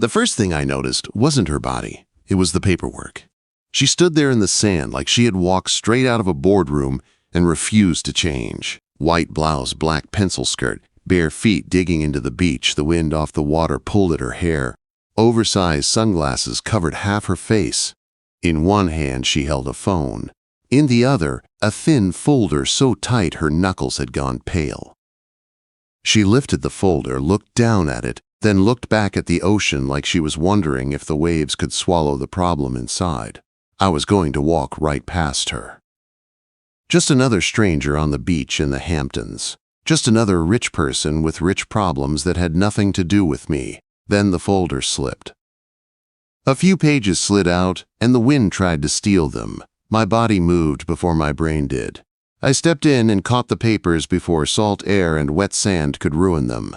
The first thing I noticed wasn't her body. It was the paperwork. She stood there in the sand like she had walked straight out of a boardroom and refused to change. White blouse, black pencil skirt, bare feet digging into the beach, the wind off the water pulled at her hair. Oversized sunglasses covered half her face. In one hand she held a phone. In the other, a thin folder so tight her knuckles had gone pale. She lifted the folder, looked down at it, then looked back at the ocean like she was wondering if the waves could swallow the problem inside. I was going to walk right past her. Just another stranger on the beach in the Hamptons. Just another rich person with rich problems that had nothing to do with me. Then the folder slipped. A few pages slid out, and the wind tried to steal them. My body moved before my brain did. I stepped in and caught the papers before salt air and wet sand could ruin them.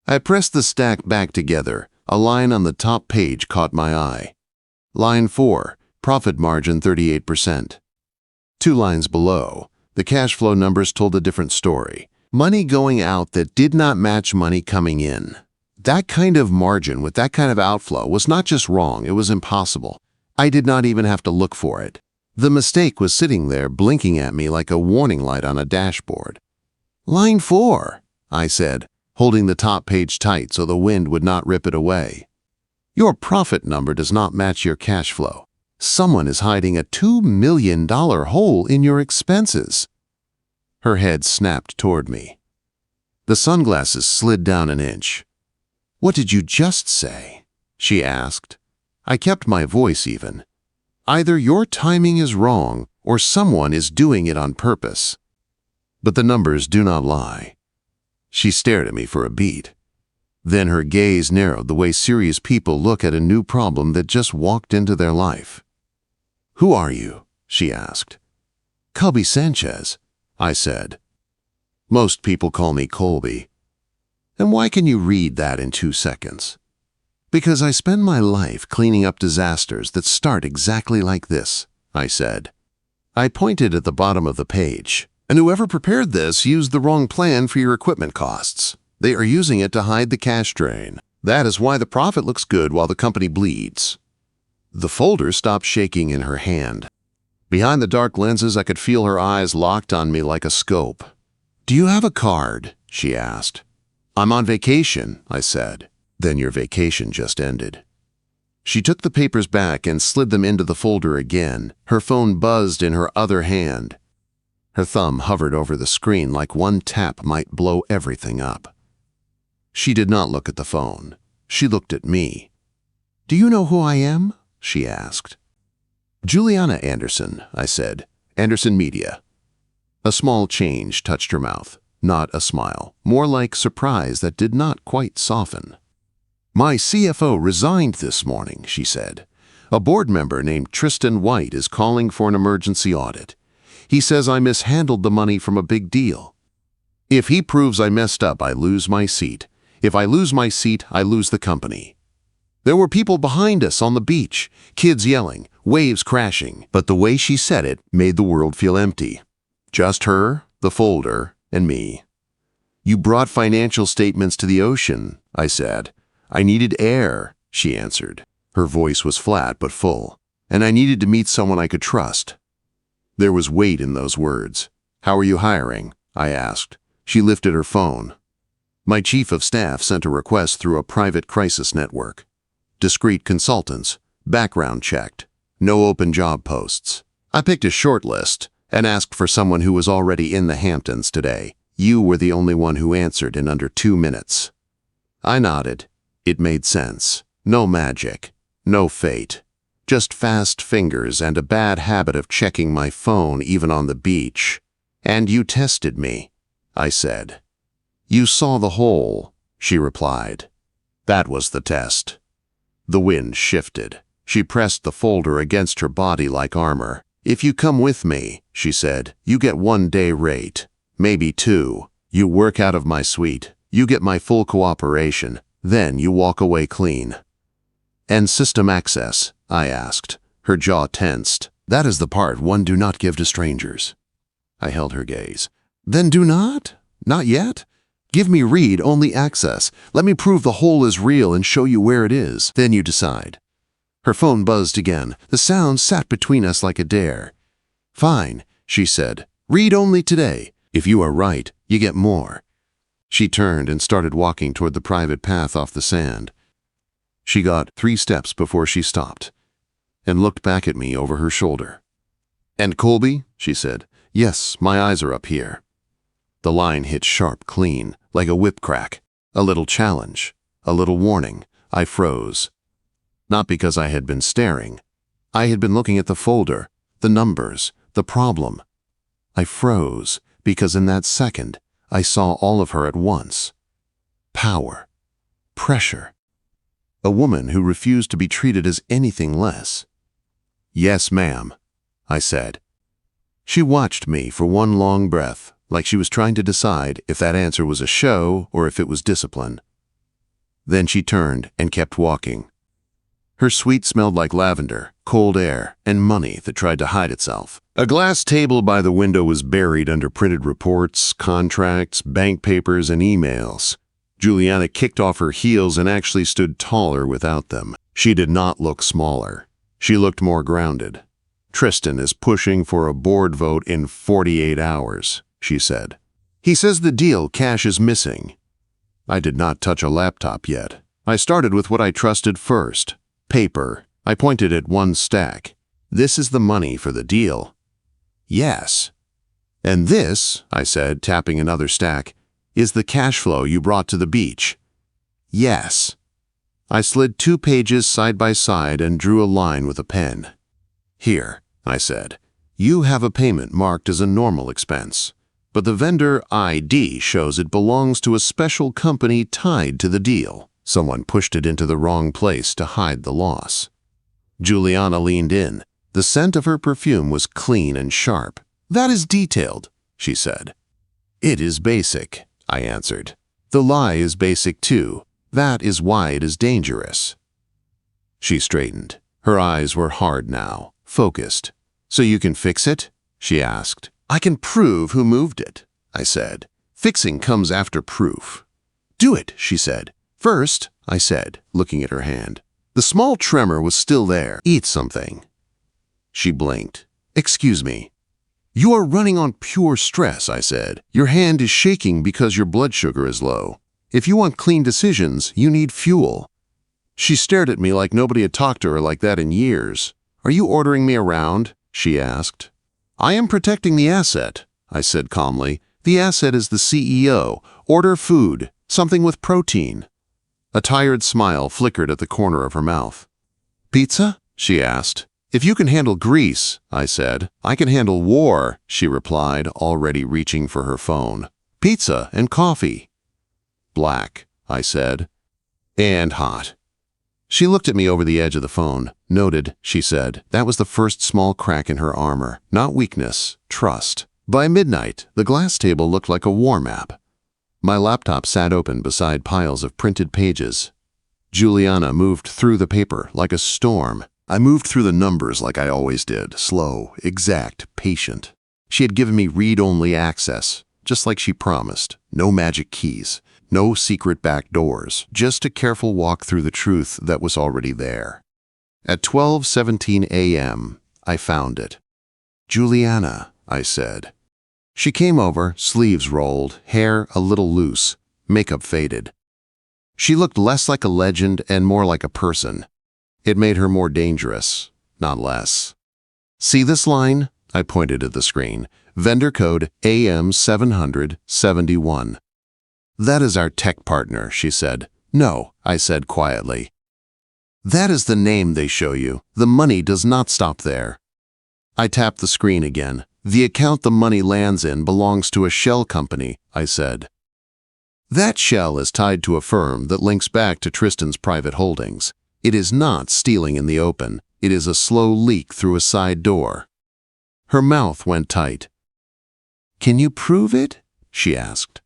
I pressed the stack back together. A line on the top page caught my eye. Line 4, profit margin 38%. 2 lines below, the cash flow numbers told a different story. Money going out that did not match money coming in. That kind of margin with that kind of outflow was not just wrong, it was impossible. I did not even have to look for it. The mistake was sitting there blinking at me like a warning light on a dashboard. Line 4, I said, holding the top page tight so the wind would not rip it away. Your profit number does not match your cash flow. Someone is hiding a $2 million hole in your expenses. Her head snapped toward me. The sunglasses slid down an inch. What did you just say? She asked. I kept my voice even. Either your timing is wrong or someone is doing it on purpose. But the numbers do not lie. She stared at me for a beat. Then her gaze narrowed the way serious people look at a new problem that just walked into their life. Who are you? She asked. Colby Sanchez, I said. Most people call me Colby. And why can you read that in 2 seconds? Because I spend my life cleaning up disasters that start exactly like this, I said. I pointed at the bottom of the page. And whoever prepared this used the wrong plan for your equipment costs. They are using it to hide the cash drain. That is why the profit looks good while the company bleeds. The folder stopped shaking in her hand. Behind the dark lenses, I could feel her eyes locked on me like a scope. Do you have a card? She asked. I'm on vacation, I said. Then your vacation just ended. She took the papers back and slid them into the folder again. Her phone buzzed in her other hand. Her thumb hovered over the screen like one tap might blow everything up. She did not look at the phone. She looked at me. Do you know who I am? She asked. Juliana Anderson, I said. Anderson Media. A small change touched her mouth. Not a smile. More like surprise that did not quite soften. My CFO resigned this morning, she said. A board member named Tristan White is calling for an emergency audit. He says I mishandled the money from a big deal. If he proves I messed up, I lose my seat. If I lose my seat, I lose the company. There were people behind us on the beach, kids yelling, waves crashing, but the way she said it made the world feel empty. Just her, the folder, and me. You brought financial statements to the ocean, I said. I needed air, she answered. Her voice was flat but full, and I needed to meet someone I could trust. There was weight in those words. How are you hiring? I asked. She lifted her phone. My chief of staff sent a request through a private crisis network. Discreet consultants, background checked, no open job posts. I picked a short list and asked for someone who was already in the Hamptons today. You were the only one who answered in under 2 minutes. I nodded. It made sense. No magic. No fate. Just fast fingers and a bad habit of checking my phone even on the beach. And you tested me, I said. You saw the hole, she replied. That was the test. The wind shifted. She pressed the folder against her body like armor. If you come with me, she said, you get 1 day rate. Maybe 2. You work out of my suite. You get my full cooperation. Then you walk away clean. And system access, I asked. Her jaw tensed. That is the part one do not give to strangers. I held her gaze. Then do not? Not yet? Give me read-only access. Let me prove the hole is real and show you where it is. Then you decide." Her phone buzzed again. The sound sat between us like a dare. "Fine," she said. "Read only today. If you are right, you get more." She turned and started walking toward the private path off the sand. She got 3 steps before she stopped and looked back at me over her shoulder. "And Colby?" she said. "Yes, my eyes are up here." The line hit sharp, clean, like a whip crack. A little challenge, a little warning. I froze. Not because I had been staring. I had been looking at the folder, the numbers, the problem. I froze because in that second, I saw all of her at once. Power. Pressure. A woman who refused to be treated as anything less. "Yes, ma'am," I said. She watched me for one long breath, like she was trying to decide if that answer was a show or if it was discipline. Then she turned and kept walking. Her suite smelled like lavender, cold air, and money that tried to hide itself. A glass table by the window was buried under printed reports, contracts, bank papers, and emails. Juliana kicked off her heels and actually stood taller without them. She did not look smaller. She looked more grounded. "Tristan is pushing for a board vote in 48 hours, she said. "He says the deal cash is missing." I did not touch a laptop yet. I started with what I trusted first. Paper. I pointed at one stack. "This is the money for the deal." "Yes." "And this," I said, tapping another stack, "is the cash flow you brought to the beach." "Yes." I slid 2 pages side by side and drew a line with a pen. "Here," I said, "you have a payment marked as a normal expense, but the vendor ID shows it belongs to a special company tied to the deal. Someone pushed it into the wrong place to hide the loss." Juliana leaned in. The scent of her perfume was clean and sharp. "That is detailed," she said. "It is basic," I answered. "The lie is basic too. That is why it is dangerous." She straightened. Her eyes were hard now, focused. "So you can fix it?" she asked. "I can prove who moved it," I said. "Fixing comes after proof." "Do it," she said. "First," I said, looking at her hand. The small tremor was still there. "Eat something." She blinked. "Excuse me." "You are running on pure stress," I said. "Your hand is shaking because your blood sugar is low. If you want clean decisions, you need fuel." She stared at me like nobody had talked to her like that in years. "Are you ordering me around?" she asked. "I am protecting the asset," I said calmly. "The asset is the CEO. Order food, something with protein." A tired smile flickered at the corner of her mouth. "Pizza?" she asked. "If you can handle grease," I said. "I can handle war," she replied, already reaching for her phone. "Pizza and coffee." "Black," I said. "And hot." She looked at me over the edge of the phone. "Noted," she said. That was the first small crack in her armor. Not weakness, trust. By midnight, the glass table looked like a war map. My laptop sat open beside piles of printed pages. Juliana moved through the paper like a storm. I moved through the numbers like I always did, slow, exact, patient. She had given me read-only access, just like she promised. No magic keys, no secret back doors, just a careful walk through the truth that was already there. At 12:17 a.m., I found it. "Juliana," I said. She came over, sleeves rolled, hair a little loose, makeup faded. She looked less like a legend and more like a person. It made her more dangerous, not less. "See this line?" I pointed at the screen. "Vendor code AM771. "That is our tech partner," she said. "No," I said quietly. "That is the name they show you. The money does not stop there." I tapped the screen again. "The account the money lands in belongs to a shell company," I said. "That shell is tied to a firm that links back to Tristan's private holdings. It is not stealing in the open. It is a slow leak through a side door." Her mouth went tight. "Can you prove it?" she asked.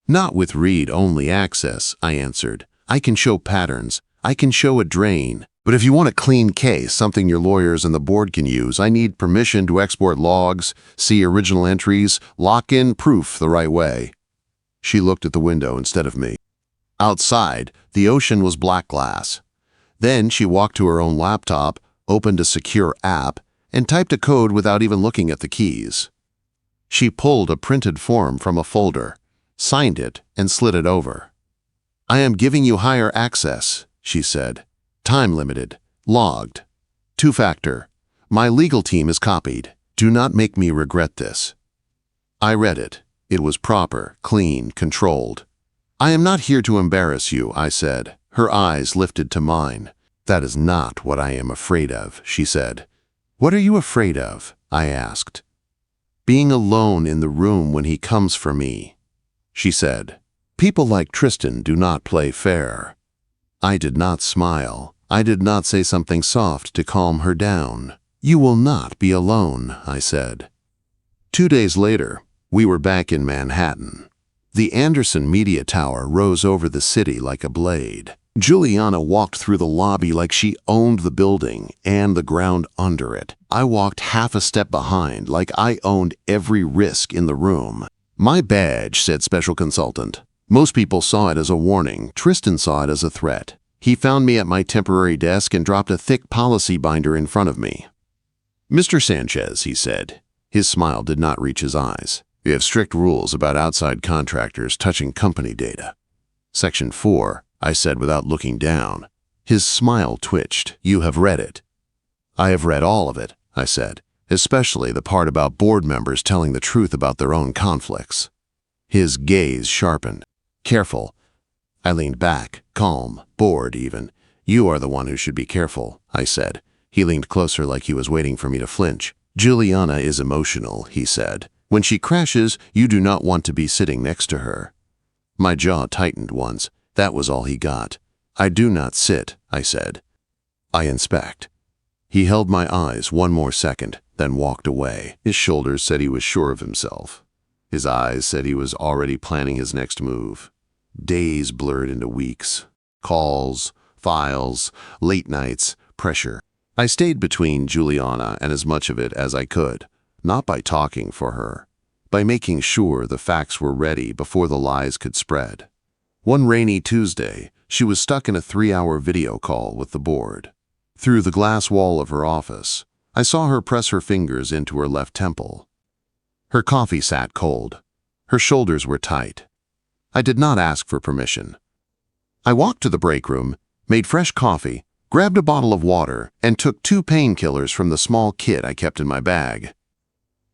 "Not with read-only access," I answered. "I can show patterns. I can show a drain. But if you want a clean case, something your lawyers and the board can use, I need permission to export logs, see original entries, lock in proof the right way." She looked at the window instead of me. Outside, the ocean was black glass. Then she walked to her own laptop, opened a secure app, and typed a code without even looking at the keys. She pulled a printed form from a folder, signed it, and slid it over. "I am giving you higher access," she said. "Time limited. Logged. Two-factor. My legal team is copied. Do not make me regret this." I read it. It was proper, clean, controlled. "I am not here to embarrass you," I said. Her eyes lifted to mine. "That is not what I am afraid of," she said. "What are you afraid of?" I asked. "Being alone in the room when he comes for me," she said. "People like Tristan do not play fair." I did not smile. I did not say something soft to calm her down. "You will not be alone," I said. 2 days later, we were back in Manhattan. The Anderson Media Tower rose over the city like a blade. Juliana walked through the lobby like she owned the building and the ground under it. I walked half a step behind like I owned every risk in the room. "My badge," said special consultant. Most people saw it as a warning. Tristan saw it as a threat. He found me at my temporary desk and dropped a thick policy binder in front of me. "Mr. Sanchez," he said. His smile did not reach his eyes. "We have strict rules about outside contractors touching company data." "Section 4, I said without looking down. His smile twitched. "You have read it." "I have read all of it," I said, "especially the part about board members telling the truth about their own conflicts." His gaze sharpened. "Careful." I leaned back, calm, bored even. "You are the one who should be careful," I said. He leaned closer like he was waiting for me to flinch. "Juliana is emotional," he said. "When she crashes, you do not want to be sitting next to her." My jaw tightened once. That was all he got. "I do not sit," I said. "I inspect." He held my eyes one more second, then walked away. His shoulders said he was sure of himself. His eyes said he was already planning his next move. Days blurred into weeks. Calls, files, late nights, pressure. I stayed between Juliana and as much of it as I could, not by talking for her, by making sure the facts were ready before the lies could spread. One rainy Tuesday, she was stuck in a 3-hour video call with the board. Through the glass wall of her office, I saw her press her fingers into her left temple. Her coffee sat cold. Her shoulders were tight. I did not ask for permission. I walked to the break room, made fresh coffee, grabbed a bottle of water, and took 2 painkillers from the small kit I kept in my bag.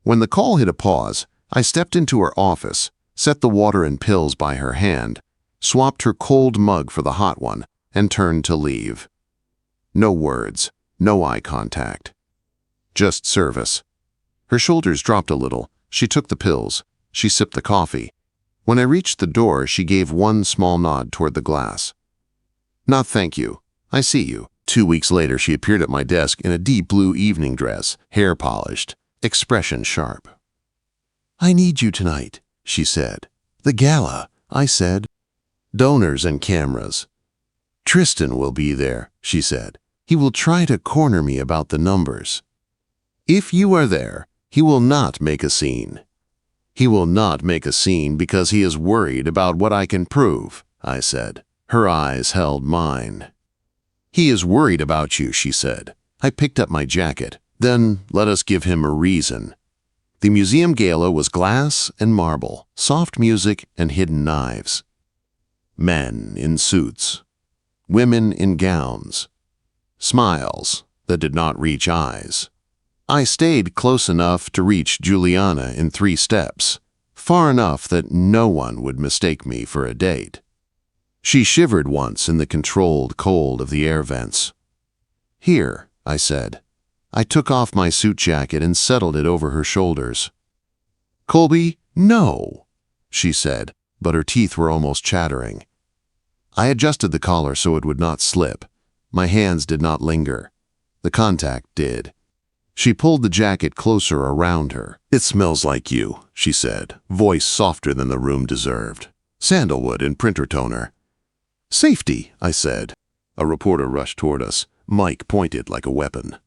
When the call hit a pause, I stepped into her office, set the water and pills by her hand, swapped her cold mug for the hot one, and turned to leave. No words, no eye contact. Just service. Her shoulders dropped a little. She took the pills. She sipped the coffee. When I reached the door, she gave one small nod toward the glass. "Not thank you. I see you." 2 weeks later, she appeared at my desk in a deep blue evening dress, hair polished, expression sharp. "I need you tonight," she said. "The gala," I said. "Donors and cameras." "Tristan will be there," she said. "He will try to corner me about the numbers." "If you are there, he will not make a scene." "He will not make a scene because he is worried about what I can prove," I said. Her eyes held mine. "He is worried about you," she said. I picked up my jacket. "Then let us give him a reason." The museum gala was glass and marble, soft music and hidden knives. Men in suits. Women in gowns. Smiles that did not reach eyes. I stayed close enough to reach Juliana in 3 steps, far enough that no one would mistake me for a date. She shivered once in the controlled cold of the air vents. "Here," I said. I took off my suit jacket and settled it over her shoulders. "Colby, no," she said, but her teeth were almost chattering. I adjusted the collar so it would not slip. My hands did not linger. The contact did. She pulled the jacket closer around her. "It smells like you," she said, voice softer than the room deserved. "Sandalwood and printer toner." "Safety," I said. A reporter rushed toward us. Mike pointed like a weapon.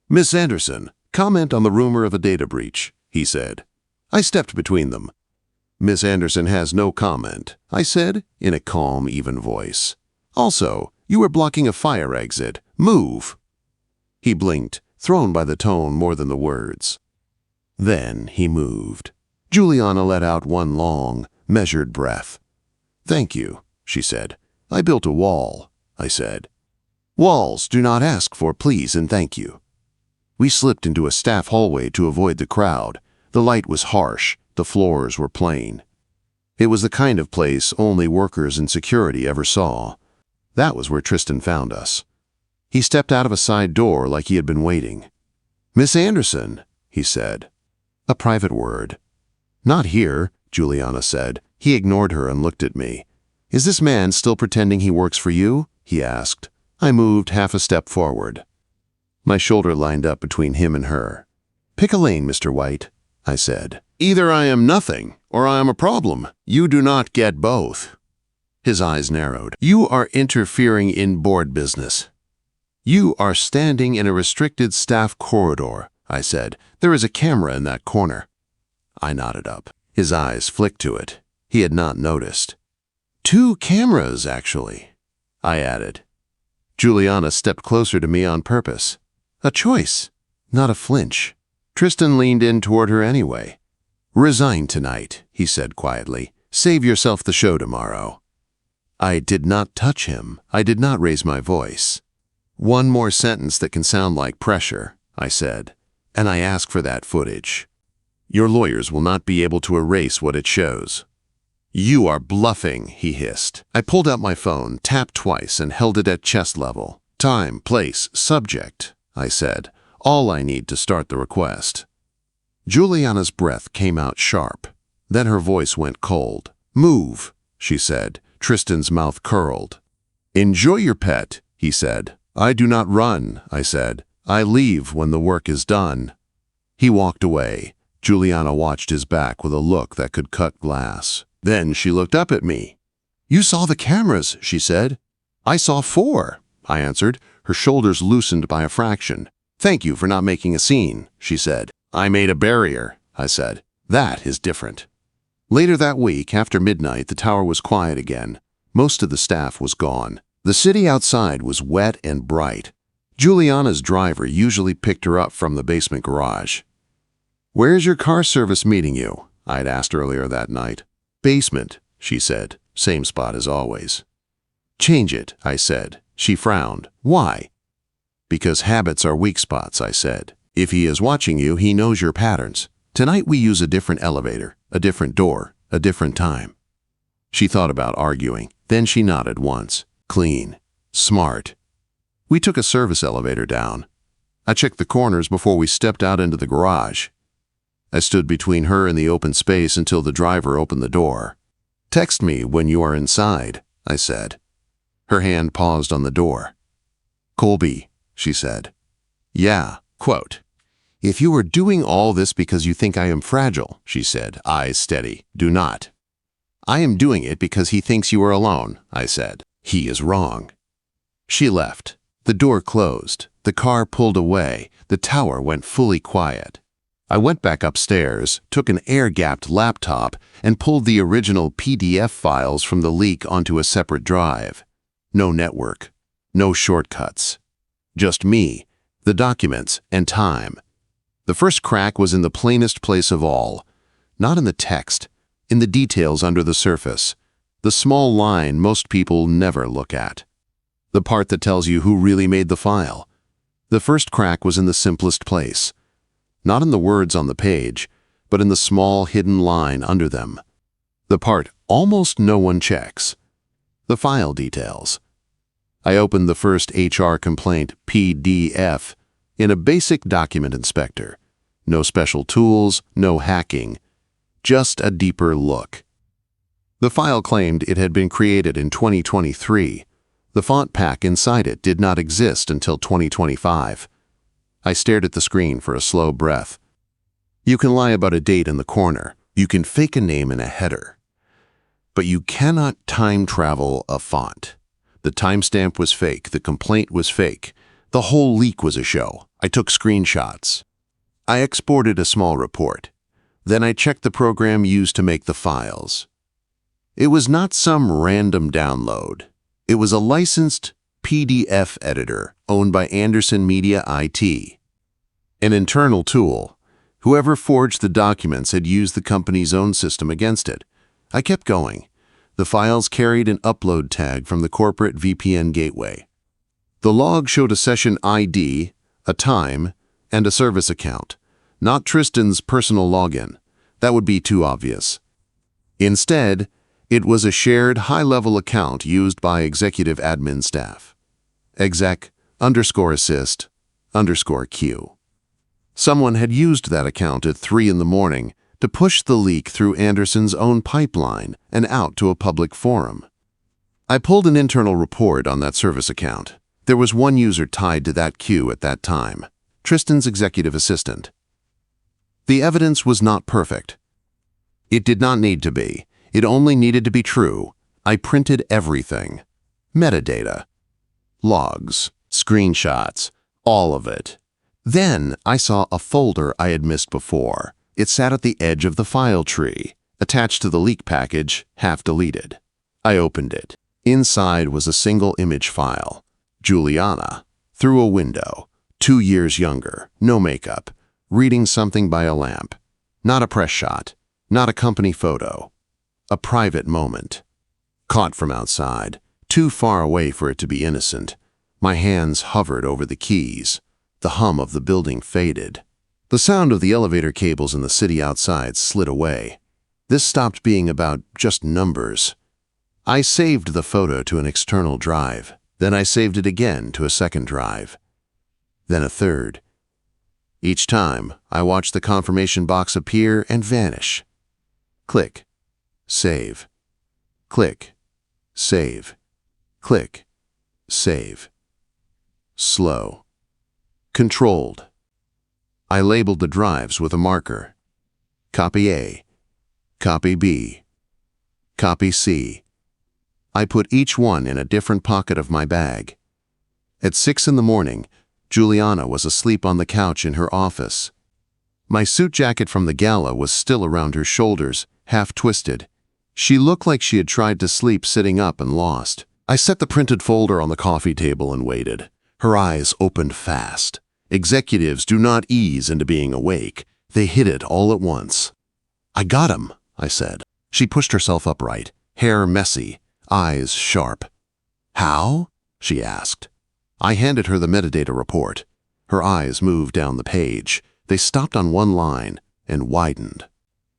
"Miss Anderson, comment on the rumor of a data breach," he said. I stepped between them. Miss Anderson has no comment, I said, in a calm, even voice. Also, you are blocking a fire exit. Move! He blinked, thrown by the tone more than the words. Then he moved. Juliana let out one long, measured breath. Thank you, she said. I built a wall, I said. Walls do not ask for please and thank you. We slipped into a staff hallway to avoid the crowd. The light was harsh, the floors were plain. It was the kind of place only workers in security ever saw. That was where Tristan found us. He stepped out of a side door like he had been waiting. Miss Anderson, he said. A private word. Not here, Juliana said. He ignored her and looked at me. Is this man still pretending he works for you? He asked. I moved half a step forward. My shoulder lined up between him and her. Pick a lane, Mr. White, I said. Either I am nothing, or I am a problem. You do not get both. His eyes narrowed. You are interfering in board business. You are standing in a restricted staff corridor, I said. There is a camera in that corner. I nodded up. His eyes flicked to it. He had not noticed. 2 cameras, actually, I added. Juliana stepped closer to me on purpose. A choice, not a flinch. Tristan leaned in toward her anyway. Resign tonight, he said quietly. Save yourself the show tomorrow. I did not touch him. I did not raise my voice. One more sentence that can sound like pressure, I said, and I ask for that footage. Your lawyers will not be able to erase what it shows. You are bluffing, he hissed. I pulled out my phone, tapped twice, and held it at chest level. Time, place, subject, I said. All I need to start the request. Juliana's breath came out sharp. Then her voice went cold. Move, she said. Tristan's mouth curled. Enjoy your pet, he said. I do not run, I said. I leave when the work is done. He walked away. Juliana watched his back with a look that could cut glass. Then she looked up at me. You saw the cameras, she said. I saw 4, I answered, her shoulders loosened by a fraction. Thank you for not making a scene, she said. I made a barrier, I said. That is different. Later that week, after midnight, the tower was quiet again. Most of the staff was gone. The city outside was wet and bright. Juliana's driver usually picked her up from the basement garage. Where's your car service meeting you? I'd asked earlier that night. Basement, she said. Same spot as always. Change it, I said. She frowned. Why? Because habits are weak spots, I said. If he is watching you, he knows your patterns. Tonight we use a different elevator, a different door, a different time. She thought about arguing. Then she nodded once. Clean. Smart. We took a service elevator down. I checked the corners before we stepped out into the garage. I stood between her and the open space until the driver opened the door. Text me when you are inside, I said. Her hand paused on the door. Colby, she said. Yeah, quote. If you are doing all this because you think I am fragile, she said, eyes steady, do not. I am doing it because he thinks you are alone, I said. He is wrong. She left. The door closed. The car pulled away. The tower went fully quiet. I went back upstairs, took an air-gapped laptop, and pulled the original PDF files from the leak onto a separate drive. No network. No shortcuts. Just me, the documents, and time. The first crack was in the plainest place of all. Not in the text, in the details under the surface. The small line most people never look at. The part that tells you who really made the file. The first crack was in the simplest place. Not in the words on the page, but in the small hidden line under them. The part almost no one checks. The file details. I opened the first HR complaint PDF in a basic document inspector. No special tools, no hacking. Just a deeper look. The file claimed it had been created in 2023. The font pack inside it did not exist until 2025. I stared at the screen for a slow breath. You can lie about a date in the corner. You can fake a name in a header. But you cannot time travel a font. The timestamp was fake. The complaint was fake. The whole leak was a show. I took screenshots. I exported a small report. Then I checked the program used to make the files. It was not some random download. It was a licensed PDF editor owned by Anderson Media IT. An internal tool. Whoever forged the documents had used the company's own system against it. I kept going. The files carried an upload tag from the corporate VPN gateway. The log showed a session ID, a time, and a service account, not Tristan's personal login. That would be too obvious. Instead, it was a shared high-level account used by executive admin staff. exec_assist_Q. Someone had used that account at 3 in the morning to push the leak through Anderson's own pipeline and out to a public forum. I pulled an internal report on that service account. There was one user tied to that queue at that time, Tristan's executive assistant. The evidence was not perfect. It did not need to be. It only needed to be true. I printed everything. Metadata. Logs. Screenshots. All of it. Then I saw a folder I had missed before. It sat at the edge of the file tree, attached to the leak package, half deleted. I opened it. Inside was a single image file. Juliana, through a window, 2 years younger, no makeup, reading something by a lamp. Not a press shot, not a company photo. A private moment. Caught from outside, too far away for it to be innocent. My hands hovered over the keys. The hum of the building faded. The sound of the elevator cables in the city outside slid away. This stopped being about just numbers. I saved the photo to an external drive. Then I saved it again to a second drive. Then a third. Each time, I watched the confirmation box appear and vanish. Click. Save. Click. Save. Click. Save. Slow. Controlled. I labeled the drives with a marker. Copy A. Copy B. Copy C. I put each one in a different pocket of my bag. At 6 in the morning, Juliana was asleep on the couch in her office. My suit jacket from the gala was still around her shoulders, half twisted. She looked like she had tried to sleep sitting up and lost. I set the printed folder on the coffee table and waited. Her eyes opened fast. Executives do not ease into being awake. They hit it all at once. "I got him," I said. She pushed herself upright, hair messy, eyes sharp. "How?" she asked. I handed her the metadata report. Her eyes moved down the page. They stopped on one line and widened.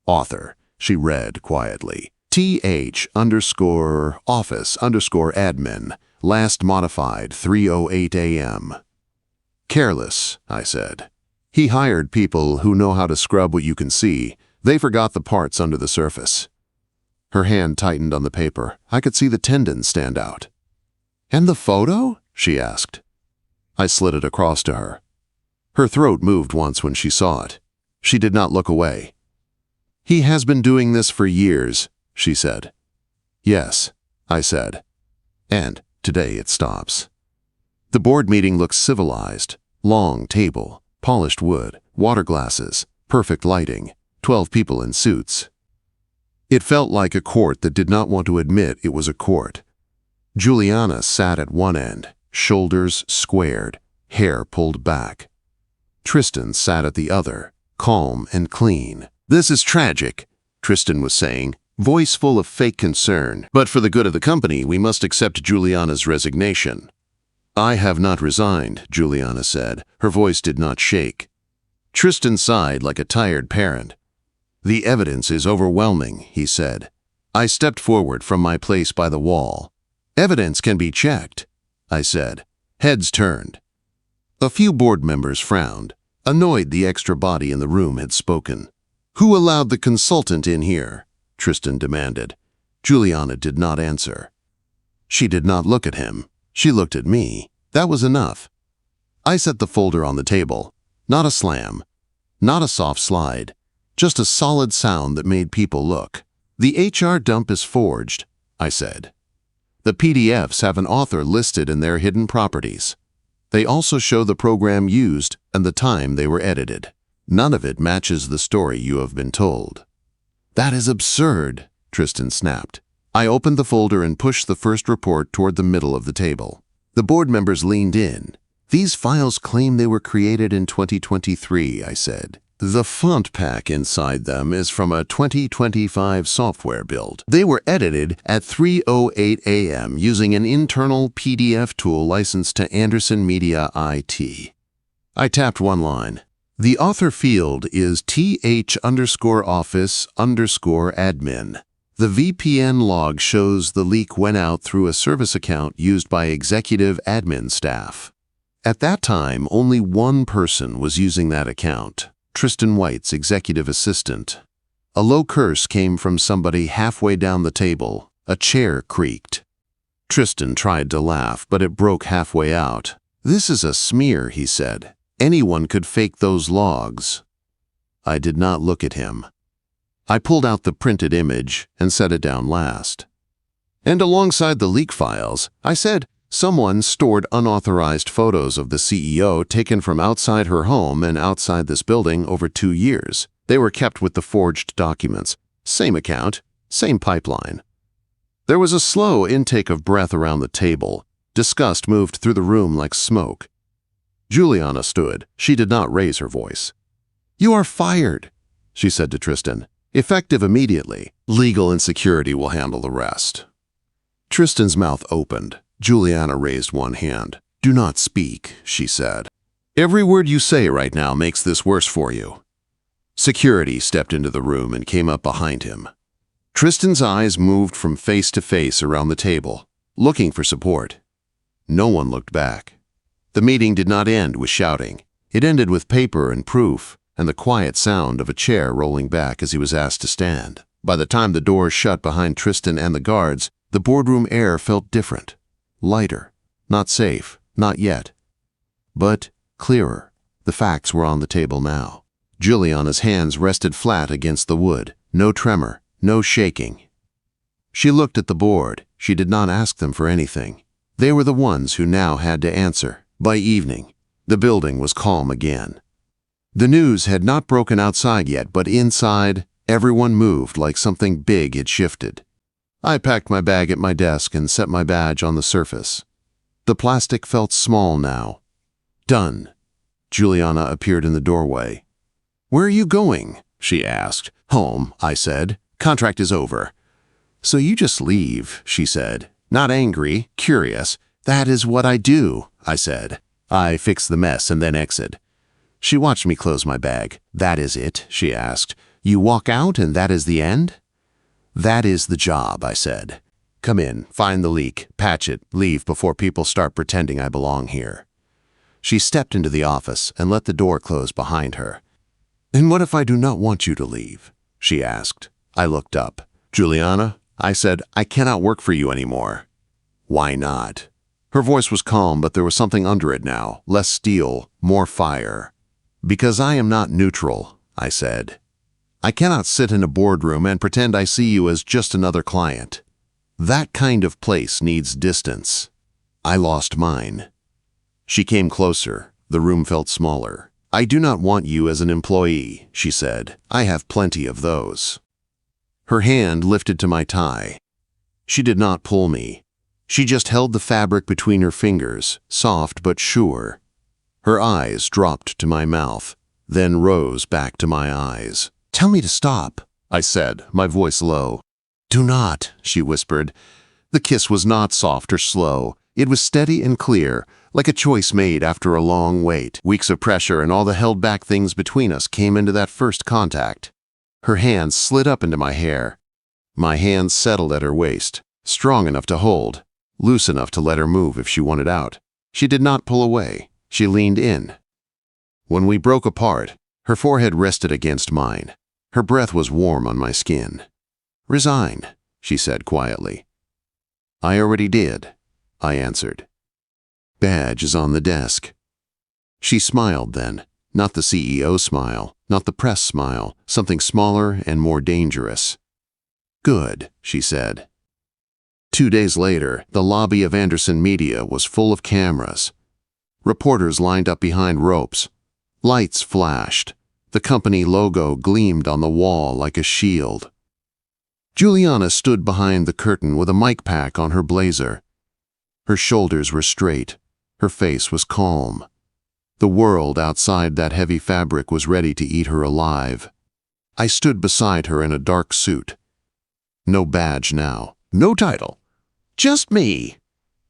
"Author," she read quietly. "th_office_admin, last modified 3:08 a.m. "Careless," I said. "He hired people who know how to scrub what you can see. They forgot the parts under the surface." Her hand tightened on the paper. I could see the tendons stand out. "And the photo?" she asked. I slid it across to her. Her throat moved once when she saw it. She did not look away. "He has been doing this for years," she said. "Yes," I said. "And today it stops." The board meeting looked civilized. Long table, polished wood, water glasses, perfect lighting, 12 people in suits. It felt like a court that did not want to admit it was a court. Juliana sat at one end, shoulders squared, hair pulled back. Tristan sat at the other, calm and clean. "This is tragic," Tristan was saying, voice full of fake concern. "But for the good of the company, we must accept Juliana's resignation." "I have not resigned," Juliana said. Her voice did not shake. Tristan sighed like a tired parent. "The evidence is overwhelming," he said. I stepped forward from my place by the wall. "Evidence can be checked," I said. Heads turned. A few board members frowned, annoyed the extra body in the room had spoken. "Who allowed the consultant in here?" Tristan demanded. Juliana did not answer. She did not look at him. She looked at me. That was enough. I set the folder on the table. Not a slam. Not a soft slide. Just a solid sound that made people look. "The HR dump is forged," I said. "The PDFs have an author listed in their hidden properties. They also show the program used and the time they were edited." None of it matches the story you have been told." "That is absurd," Tristan snapped. I opened the folder and pushed the first report toward the middle of the table. The board members leaned in. "These files claim they were created in 2023, I said. "The font pack inside them is from a 2025 software build. They were edited at 3:08 a.m. using an internal PDF tool licensed to Anderson Media IT. I tapped one line. "The author field is th_office_admin. The VPN log shows the leak went out through a service account used by executive admin staff. At that time, only one person was using that account, Tristan White's executive assistant." A low curse came from somebody halfway down the table. A chair creaked. Tristan tried to laugh, but it broke halfway out. "This is a smear," he said. "Anyone could fake those logs." I did not look at him. I pulled out the printed image and set it down last. "And alongside the leak files," I said, "someone stored unauthorized photos of the CEO taken from outside her home and outside this building over 2 years. They were kept with the forged documents. Same account, same pipeline." There was a slow intake of breath around the table. Disgust moved through the room like smoke. Juliana stood. She did not raise her voice. "You are fired," she said to Tristan. "Effective immediately. Legal and security will handle the rest." Tristan's mouth opened. Juliana raised one hand. "Do not speak," she said. "Every word you say right now makes this worse for you." Security stepped into the room and came up behind him. Tristan's eyes moved from face to face around the table, looking for support. No one looked back. The meeting did not end with shouting. It ended with paper and proof, and the quiet sound of a chair rolling back as he was asked to stand. By the time the doors shut behind Tristan and the guards, the boardroom air felt different. Lighter. Not safe. Not yet. But clearer. The facts were on the table now. Juliana's hands rested flat against the wood. No tremor. No shaking. She looked at the board. She did not ask them for anything. They were the ones who now had to answer. By evening, the building was calm again. The news had not broken outside yet, but inside, everyone moved like something big had shifted. I packed my bag at my desk and set my badge on the surface. The plastic felt small now. "Done." Juliana appeared in the doorway. "Where are you going?" she asked. "Home," I said. "Contract is over." "So you just leave," she said. Not angry, curious. "That is what I do," I said. "I fix the mess and then exit." She watched me close my bag. "That is it?" she asked. "You walk out and that is the end?" "That is the job," I said. "Come in, find the leak, patch it, leave before people start pretending I belong here." She stepped into the office and let the door close behind her. "And what if I do not want you to leave?" she asked. I looked up. "Juliana," I said, "I cannot work for you anymore." "Why not?" Her voice was calm, but there was something under it now, less steel, more fire. "Because I am not neutral," I said. "I cannot sit in a boardroom and pretend I see you as just another client. That kind of place needs distance." I lost mine. She came closer. The room felt smaller. "I do not want you as an employee," she said. "I have plenty of those." Her hand lifted to my tie. She did not pull me. She just held the fabric between her fingers, soft but sure. Her eyes dropped to my mouth, then rose back to my eyes. "Tell me to stop," I said, my voice low. "Do not," she whispered. The kiss was not soft or slow. It was steady and clear, like a choice made after a long wait. Weeks of pressure and all the held-back things between us came into that first contact. Her hands slid up into my hair. My hands settled at her waist, strong enough to hold, loose enough to let her move if she wanted out. She did not pull away. She leaned in. When we broke apart, her forehead rested against mine. Her breath was warm on my skin. "Resign," she said quietly. "I already did," I answered. "Badge is on the desk." She smiled then, not the CEO smile, not the press smile, something smaller and more dangerous. "Good," she said. 2 days later, the lobby of Anderson Media was full of cameras. Reporters lined up behind ropes. Lights flashed. The company logo gleamed on the wall like a shield. Juliana stood behind the curtain with a mic pack on her blazer. Her shoulders were straight. Her face was calm. The world outside that heavy fabric was ready to eat her alive. I stood beside her in a dark suit. No badge now. No title. Just me.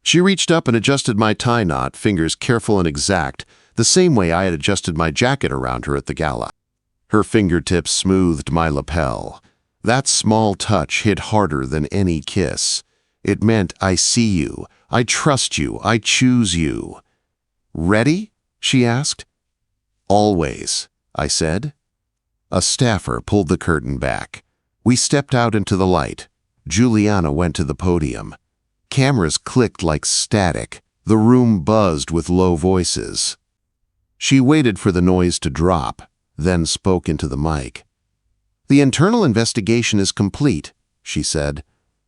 She reached up and adjusted my tie knot, fingers careful and exact, the same way I had adjusted my jacket around her at the gala. Her fingertips smoothed my lapel. That small touch hit harder than any kiss. It meant I see you, I trust you, I choose you. Ready? She asked. Always, I said. A staffer pulled the curtain back. We stepped out into the light. Juliana went to the podium. Cameras clicked like static. The room buzzed with low voices. She waited for the noise to drop, then spoke into the mic. "The internal investigation is complete," she said.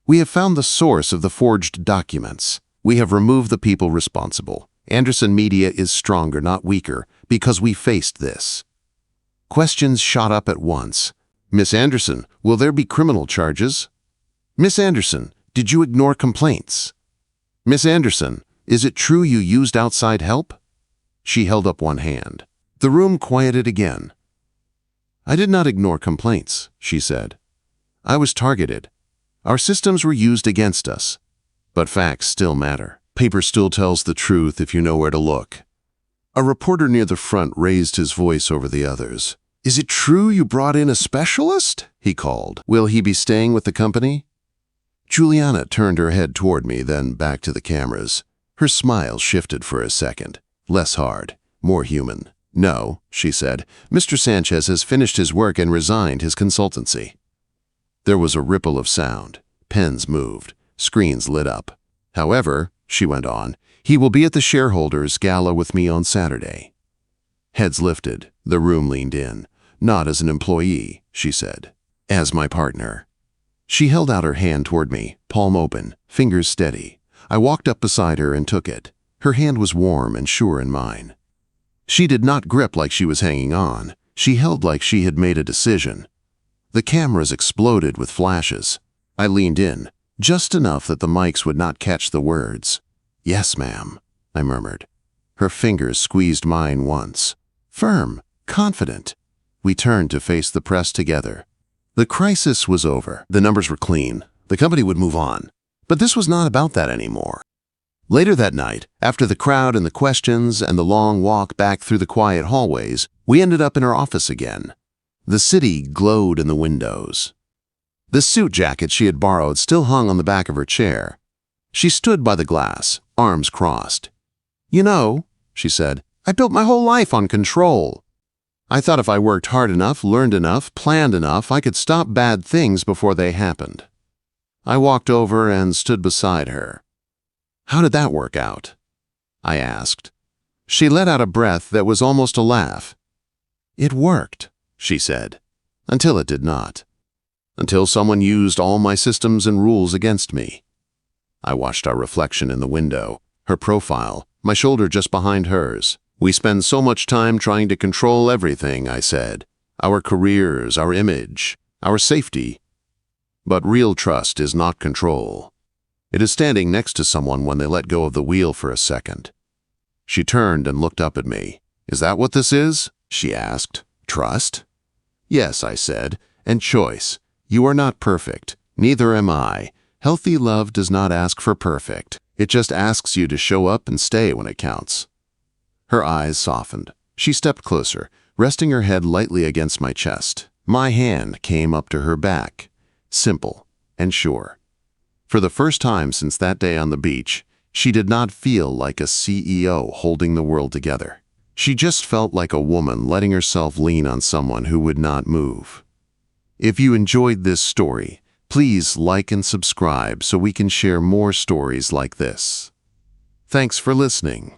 "We have found the source of the forged documents. We have removed the people responsible. Anderson Media is stronger, not weaker, because we faced this." Questions shot up at once. "Miss Anderson, will there be criminal charges?" "Miss Anderson, did you ignore complaints?" "Miss Anderson, is it true you used outside help?" She held up one hand. The room quieted again. "I did not ignore complaints," she said. "I was targeted. Our systems were used against us. But facts still matter. Paper still tells the truth if you know where to look." A reporter near the front raised his voice over the others. "Is it true you brought in a specialist?" he called. "Will he be staying with the company?" Juliana turned her head toward me, then back to the cameras. Her smile shifted for a second. Less hard, more human. "No," she said. "Mr. Sanchez has finished his work and resigned his consultancy." There was a ripple of sound. Pens moved. Screens lit up. "However," she went on, "he will be at the shareholders' gala with me on Saturday." Heads lifted. The room leaned in. "Not as an employee," she said. "As my partner." She held out her hand toward me, palm open, fingers steady. I walked up beside her and took it. Her hand was warm and sure in mine. She did not grip like she was hanging on. She held like she had made a decision. The cameras exploded with flashes. I leaned in, just enough that the mics would not catch the words. "Yes, ma'am," I murmured. Her fingers squeezed mine once. Firm, confident. We turned to face the press together. The crisis was over. The numbers were clean. The company would move on. But this was not about that anymore. Later that night, after the crowd and the questions and the long walk back through the quiet hallways, we ended up in her office again. The city glowed in the windows. The suit jacket she had borrowed still hung on the back of her chair. She stood by the glass, arms crossed. "You know," she said, "I built my whole life on control. I thought if I worked hard enough, learned enough, planned enough, I could stop bad things before they happened." I walked over and stood beside her. "How did that work out?" I asked. She let out a breath that was almost a laugh. "It worked," she said, "until it did not. Until someone used all my systems and rules against me." I watched our reflection in the window, her profile, my shoulder just behind hers. "We spend so much time trying to control everything," I said. "Our careers, our image, our safety. But real trust is not control. It is standing next to someone when they let go of the wheel for a second." She turned and looked up at me. "Is that what this is?" she asked. "Trust?" "Yes," I said, "and choice. You are not perfect. Neither am I. Healthy love does not ask for perfect. It just asks you to show up and stay when it counts." Her eyes softened. She stepped closer, resting her head lightly against my chest. My hand came up to her back, simple and sure. For the first time since that day on the beach, she did not feel like a CEO holding the world together. She just felt like a woman letting herself lean on someone who would not move. If you enjoyed this story, please like and subscribe so we can share more stories like this. Thanks for listening.